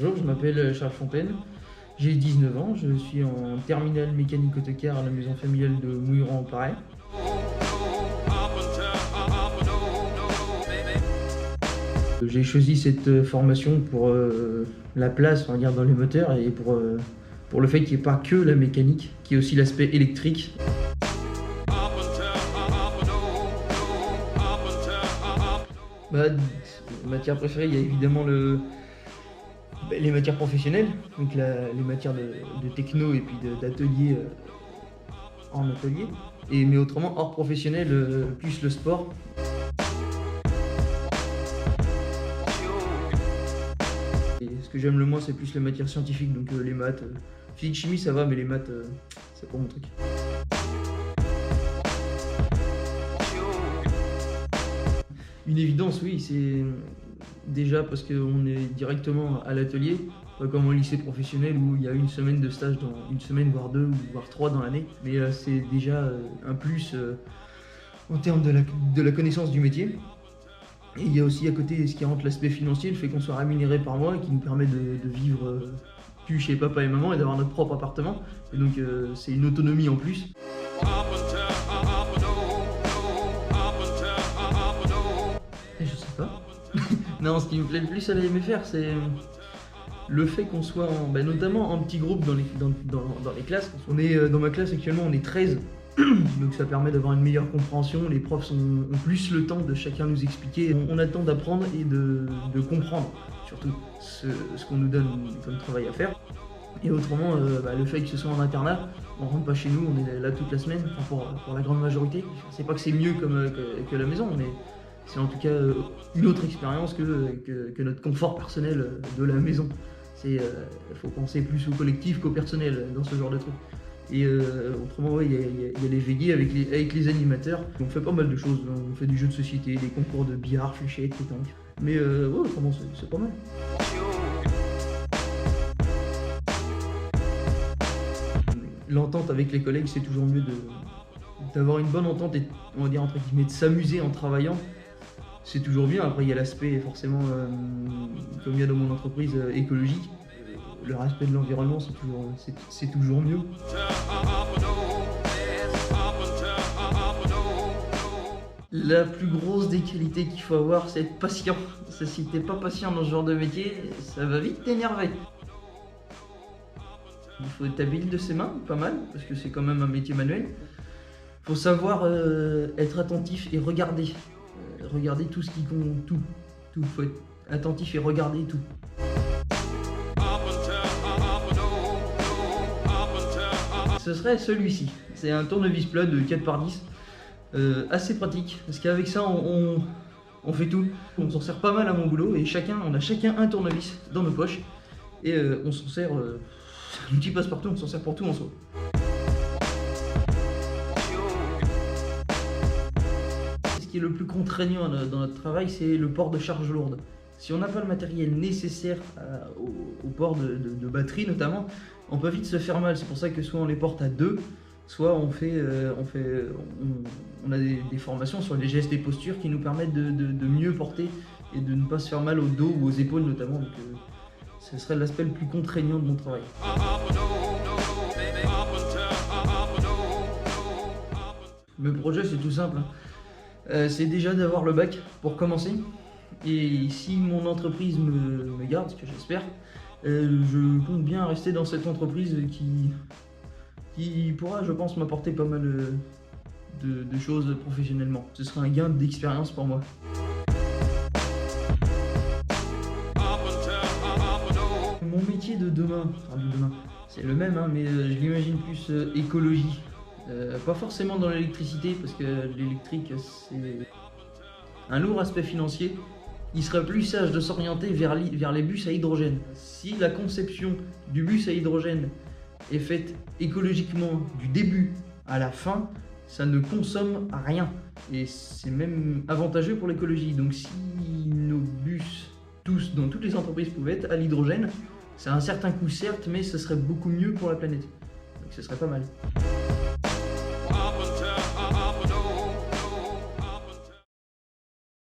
Bonjour, je m'appelle Charles Fontaine, j'ai 19 ans, je suis en terminale mécanique autocar à la maison familiale de Mouilleron-en-Paray. J'ai choisi cette formation pour la place, on va dire, dans les moteurs et pour le fait qu'il n'y ait pas que la mécanique, qu'il y ait aussi l'aspect électrique. Matière préférée, il y a évidemment les matières professionnelles, donc les matières de techno et puis d'atelier en atelier. Mais autrement, hors professionnel, plus le sport. Et ce que j'aime le moins, c'est plus les matières scientifiques, donc les maths. Physique, chimie, ça va, mais les maths, c'est pas mon truc. Une évidence, oui, c'est déjà parce qu'on est directement à l'atelier, pas comme au lycée professionnel où il y a une semaine de stage dans une semaine, voire deux, voire trois dans l'année. Mais c'est déjà un plus en termes de la connaissance du métier. Et il y a aussi à côté ce qui rentre l'aspect financier, le fait qu'on soit rémunéré par mois et qui nous permet de vivre plus chez papa et maman et d'avoir notre propre appartement. Et donc c'est une autonomie en plus. Et je sais pas. Non, ce qui me plaît le plus à la MFR, c'est le fait qu'on soit notamment en petit groupe dans les classes. Dans ma classe actuellement, on est 13. Donc ça permet d'avoir une meilleure compréhension, les profs ont plus le temps de chacun nous expliquer. On a le temps d'apprendre et de comprendre surtout ce qu'on nous donne comme travail à faire. Et autrement, le fait que ce soit en internat, on rentre pas chez nous, on est là toute la semaine, enfin pour la grande majorité. C'est pas que c'est mieux que la maison, mais c'est en tout cas une autre expérience que notre confort personnel de la maison. Il faut penser plus au collectif qu'au personnel dans ce genre de truc. Et autrement, ouais, il y a les veillées avec les animateurs. On fait pas mal de choses, on fait du jeu de société, des concours de billard, fléchettes, pétanque. Mais ouais, autrement, c'est pas mal. L'entente avec les collègues, c'est toujours mieux d'avoir une bonne entente et, on va dire, entre guillemets, de s'amuser en travaillant. C'est toujours bien. Après, il y a l'aspect, forcément, comme il y a dans mon entreprise, écologique. Le respect de l'environnement, c'est toujours mieux. La plus grosse des qualités qu'il faut avoir, c'est être patient. Si t'es pas patient dans ce genre de métier, ça va vite t'énerver. Il faut être habile de ses mains, pas mal, parce que c'est quand même un métier manuel. Il faut savoir être attentif et regarder. Regarder tout ce qui compte, tout. Il faut être attentif et regarder tout. Ce serait celui-ci. C'est un tournevis plat de 4x10, assez pratique, parce qu'avec ça on fait tout. On s'en sert pas mal à mon boulot et on a chacun un tournevis dans nos poches et on s'en sert, c'est un outil passe-partout, on s'en sert pour tout en soi. Ce qui est le plus contraignant dans notre travail, c'est le port de charge lourde. Si on n'a pas le matériel nécessaire au port de batterie notamment, on peut vite se faire mal. C'est pour ça que soit on les porte à deux, soit on a des formations sur les gestes et postures qui nous permettent de mieux porter et de ne pas se faire mal au dos ou aux épaules notamment. Donc ce serait l'aspect le plus contraignant de mon travail. Le projet, c'est tout simple. C'est déjà d'avoir le bac pour commencer. Et si mon entreprise me garde, ce que j'espère, je compte bien rester dans cette entreprise qui pourra, je pense, m'apporter pas mal de choses professionnellement. Ce sera un gain d'expérience pour moi. Mon métier de demain, c'est le même, mais je l'imagine plus écologie. Pas forcément dans l'électricité, parce que l'électrique, c'est un lourd aspect financier. Il serait plus sage de s'orienter vers les bus à hydrogène. Si la conception du bus à hydrogène est faite écologiquement du début à la fin, ça ne consomme rien. Et c'est même avantageux pour l'écologie. Donc si nos bus, tous, dans toutes les entreprises, pouvaient être à l'hydrogène, c'est un certain coût certes, mais ce serait beaucoup mieux pour la planète. Donc ce serait pas mal.